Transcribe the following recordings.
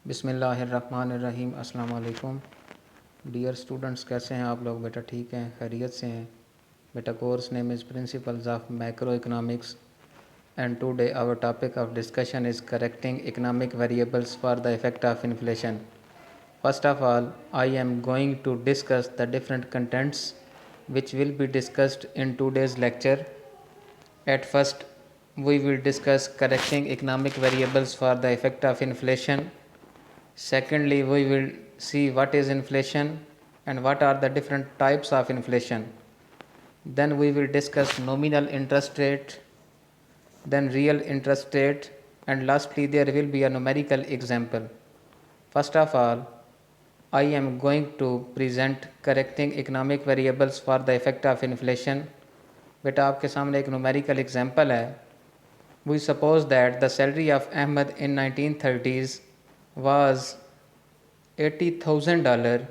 बिस्मिल्लाहिर्रहमानिर्रहीम। अस्सलाम वालेकुम डियर स्टूडेंट्स, कैसे हैं आप लोग? बेटा ठीक हैं, खैरियत से हैं? बेटा course name is principles of macro economics and today our topic of discussion is correcting economic variables for the effect of inflation. First of all, I am going to discuss the different contents which will be discussed in today's lecture. At first, we will discuss correcting economic variables for the effect of inflation. Secondly, we will see what is inflation and what are the different types of inflation. Then we will discuss nominal interest rate, then real interest rate, and lastly there will be a numerical example. First of all, I am going to present correcting economic variables for the effect of inflation. बेटा आपके सामने एक numerical example है. We suppose that the salary of Ahmed in 1930s was $80,000.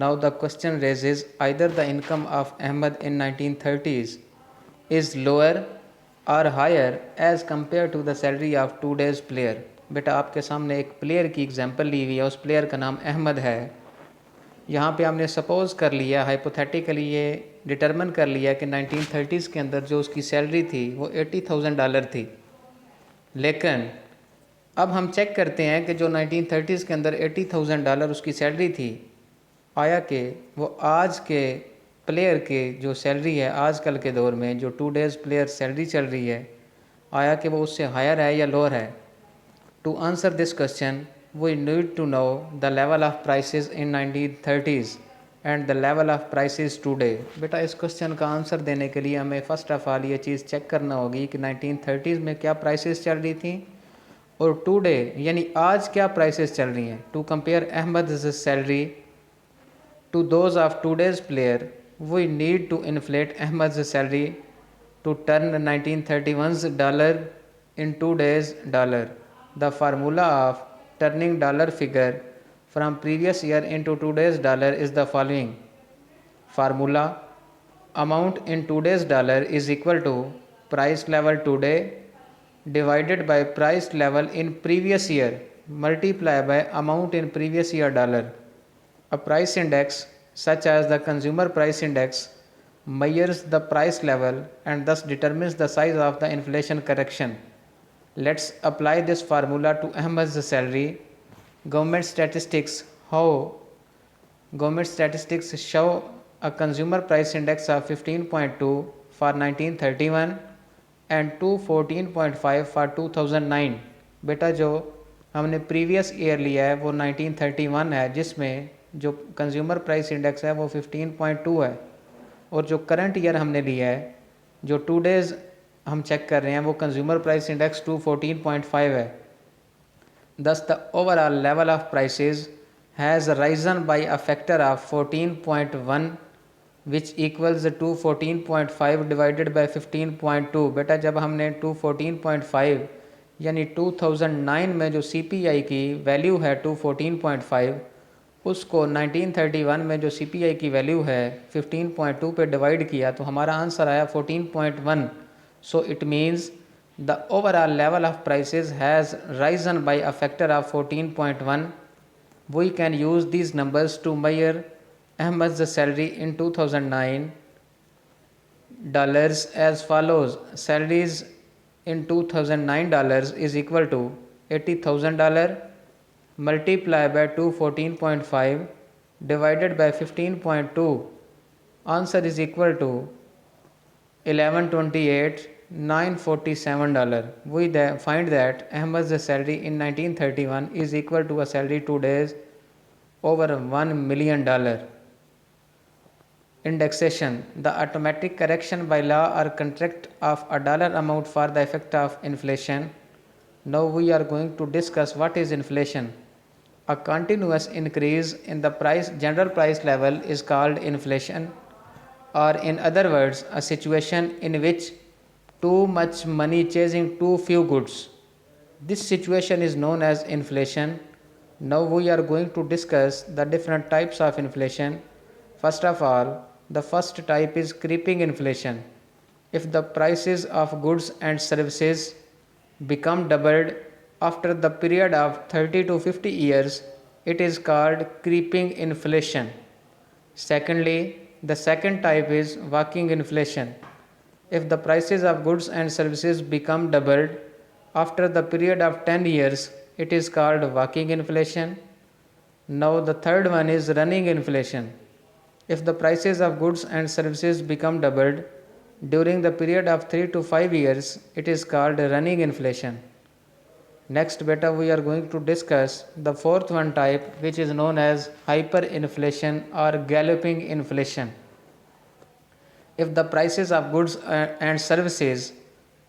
Now the question raises either the income of Ahmed in 1930s is lower or higher as compared to the salary of today's player. बेटा आपके सामने एक player की example ली हुई है, उस player का नाम अहमद है. यहाँ पे हमने सपोज़ कर लिया, हाइपोथेटिकली ये डिटरमिन कर लिया कि 1930s के अंदर जो उसकी सैलरी थी वो $80,000 थी. लेकिन अब हम चेक करते हैं कि जो 1930s के अंदर $80,000 उसकी सैलरी थी, आया कि वो आज के प्लेयर के जो सैलरी है आजकल के दौर में जो टूडेज़ प्लेयर सैलरी चल रही है, आया कि वो उससे हायर है या लोअर है. To answer this question we need to know the level of prices in 1930s and the level of prices today. बेटा इस क्वेश्चन का आंसर देने के लिए हमें फ़र्स्ट ऑफ ऑल ये चीज़ चेक करना होगी कि 1930s में क्या प्राइसेस चल रही थी और टुडे यानी आज क्या प्राइसेस चल रही हैं. To compare Ahmad salary to those of today's player we need to inflate Ahmad salary to turn 1931's dollar in today's dollar. The formula of turning dollar figure from previous year into today's dollar is the following. Formula: amount in today's dollar is equal to price level today divided by price level in previous year multiply by amount in previous year dollar. A price index such as the consumer price index measures the price level and thus determines the size of the inflation correction. Let's apply this formula to Ahmed's salary. Government statistics show a consumer price index of 15.2 for 1931 and 214.5 for 2009. बेटा जो हमने previous year लिया है वो 1931 है, जिसमें जो consumer price index है वो 15.2 है, और जो करंट ईयर हमने लिया है जो 2 डेज़ हम चेक कर रहे हैं वो कंज्यूमर प्राइस इंडेक्स 214.5 है. Thus the overall level of prices has risen by a factor of 14.1 which equals 214.5 divided by 15.2. बेटा जब हमने 214.5 यानी 2009 में जो CPI की वैल्यू है 214.5 उसको 1931 में जो CPI की वैल्यू है 15.2 पे डिवाइड किया तो हमारा आंसर आया 14.1. So it means the overall level of prices has risen by a factor of 14.1. We can use these numbers to measure Ahmed's salary in 2009 dollars as follows. Salaries in 2009 dollars is equal to $80,000 multiplied by 214.5 divided by 15.2. Answer is equal to $1128,947. We find that Ahmed's salary in 1931 is equal to a salary today's over $1 million. Indexation: the automatic correction by law or contract of a dollar amount for the effect of inflation. Now we are going to discuss what is inflation. A continuous increase in the general price level is called inflation, or in other words, a situation in which too much money chasing too few goods. This situation is known as inflation. Now we are going to discuss the different types of inflation. First of all, the first type is creeping inflation. If the prices of goods and services become doubled after the period of 30 to 50 years, it is called creeping inflation. Secondly, the second type is walking inflation. If the prices of goods and services become doubled after the period of 10 years, it is called walking inflation. Now the third one is running inflation. If the prices of goods and services become doubled during the period of 3 to 5 years, it is called running inflation. Next beta we are going to discuss the fourth one type, which is known as hyperinflation or galloping inflation. If the prices of goods and services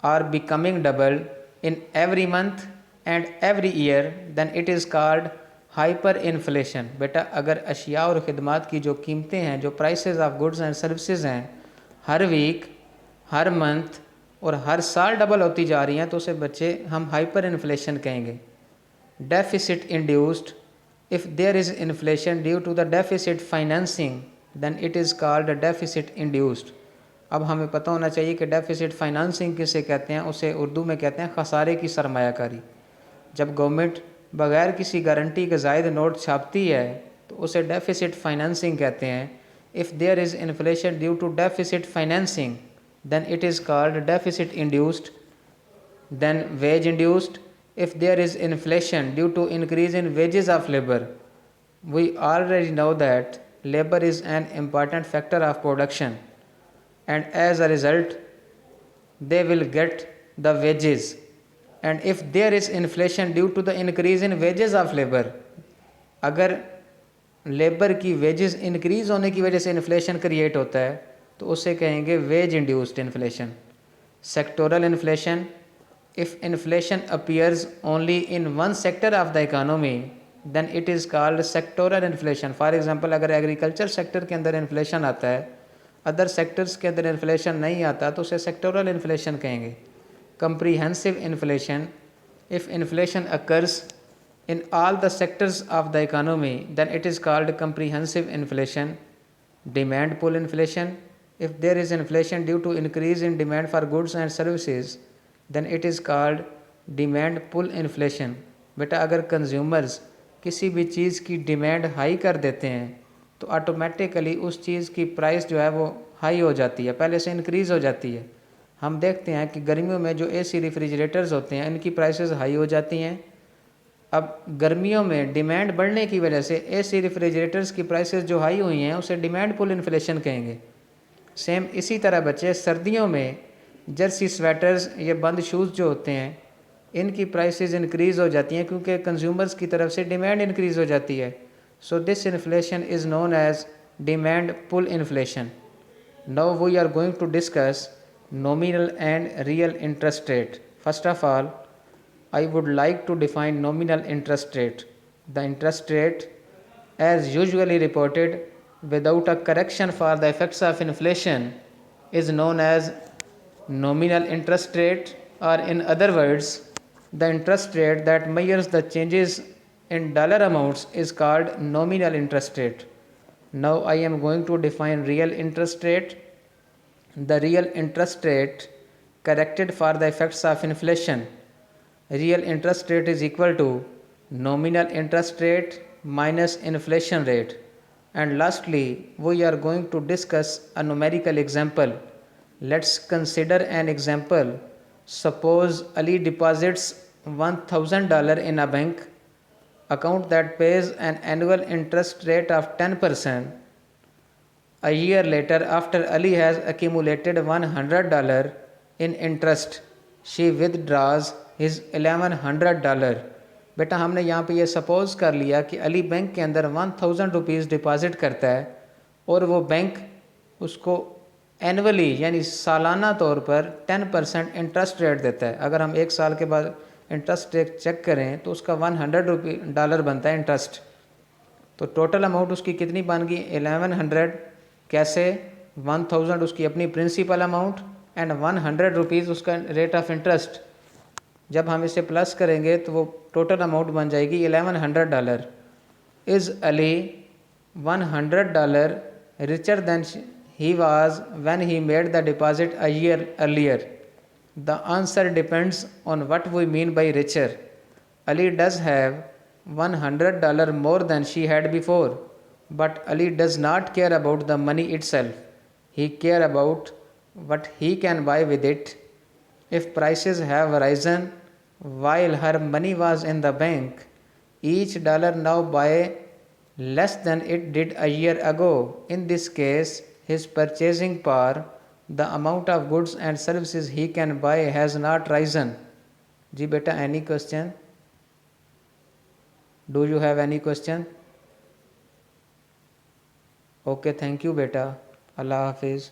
are becoming double in every month and every year, then it is called hyper inflation. बेटा अगर अशिया और ख़िदमात की जो कीमतें हैं, जो prices of goods and services हैं, हर वीक, हर मंथ और हर साल डबल होती जा रही हैं, तो उसे बच्चे हम हाइपर इन्फ्लेशन कहेंगे. Deficit induced. If there is inflation due to the deficit financing, then it is called deficit induced. अब हमें पता होना चाहिए कि डेफिसिट फाइनेंसिंग किसे कहते हैं. उसे उर्दू में कहते हैं खसारे की सरमायाकारी. जब गवर्नमेंट बगैर किसी गारंटी के ज़ायद नोट छापती है तो उसे डेफिसिट फाइनेंसिंग कहते हैं. If there is inflation due to deficit financing, then it is called deficit induced. Then wage induced. If there is inflation due to increase in wages of labor, we already know that labor is an important factor of production, and as a result they will get the wages. And if there is inflation due to the increase in wages of labor, अगर labour की wages increase होने की वजह से inflation create होता है तो उसे कहेंगे wage induced inflation. Sectoral inflation. If inflation appears only in one sector of the economy, then it is called sectoral inflation. For example, अगर एग्रीकल्चर सेक्टर के अंदर इन्फ्लेशन आता है, अदर सेक्टर्स के अंदर इन्फ्लेशन नहीं आता, तो उसे सेक्टोरल इन्फ्लेशन कहेंगे. Comprehensive inflation. If inflation occurs in all the sectors of the economy, then it is called comprehensive inflation. Demand pull inflation. If there is inflation due to increase in demand for goods and services, then it is called demand pull inflation. बेटा अगर consumers किसी भी चीज़ की demand high कर देते हैं तो automatically उस चीज़ की प्राइस जो है वो हाई हो जाती है, पहले से इंक्रीज़ हो जाती है. हम देखते हैं कि गर्मियों में जो एसी रेफ्रिजरेटर्स होते हैं इनकी प्राइसेस हाई हो जाती हैं. अब गर्मियों में डिमांड बढ़ने की वजह से एसी रेफ्रिजरेटर्स की प्राइसेस जो हाई हुई हैं उसे डिमांड पुल इन्फ्लेशन कहेंगे. सेम इसी तरह बच्चे सर्दियों में जर्सी स्वेटर्स, ये बंद शूज़ जो होते हैं, इनकी प्राइसेस इंक्रीज़ हो जाती हैं क्योंकि कंज्यूमर्स की तरफ से डिमांड इंक्रीज़ हो जाती है. So this inflation is known as demand pull inflation. Now we are going to discuss nominal and real interest rate. First of all, I would like to define nominal interest rate. The interest rate, as usually reported without a correction for the effects of inflation, is known as nominal interest rate, or in other words, the interest rate that measures the changes in dollar amounts is called nominal interest rate. Now I am going to define real interest rate. The real interest rate corrected for the effects of inflation. Real interest rate is equal to nominal interest rate minus inflation rate. And lastly, we are going to discuss a numerical example. Let's consider an example. Suppose Ali deposits $1,000 in a bank account that pays an annual interest rate of 10%. A year later, after Ali has accumulated $100 in interest, she withdraws his $1,100. बेटा हमने यहाँ पे ये suppose कर लिया कि Ali bank के अंदर 1000 रुपीज़ डिपॉज़िट करता है और वो बैंक उसको एनुअली यानी सालाना तौर पर 10% इंटरेस्ट रेट देता है. अगर हम एक साल के बाद इंटरेस्ट रेट चेक करें तो उसका $100 बनता है इंटरेस्ट. तो टोटल अमाउंट उसकी कितनी बन गई? 1100. कैसे? 1000 उसकी अपनी प्रिंसिपल अमाउंट एंड 100 रुपीज़ उसका रेट ऑफ इंटरेस्ट. जब हम इसे प्लस करेंगे तो वो टोटल अमाउंट बन जाएगी $1100. Is Ali $100 richer than he was when he made the deposit a year earlier? The answer depends on what we mean by richer. Ali does have $100 more than she had before, but Ali does not care about the money itself. He cares about what he can buy with it. If prices have risen while her money was in the bank, each dollar now buys less than it did a year ago. In this case, his purchasing power, the amount of goods and services he can buy, has not risen. जी बेटा, any question? Do you have any question? Okay, thank you beta. Allah Hafiz.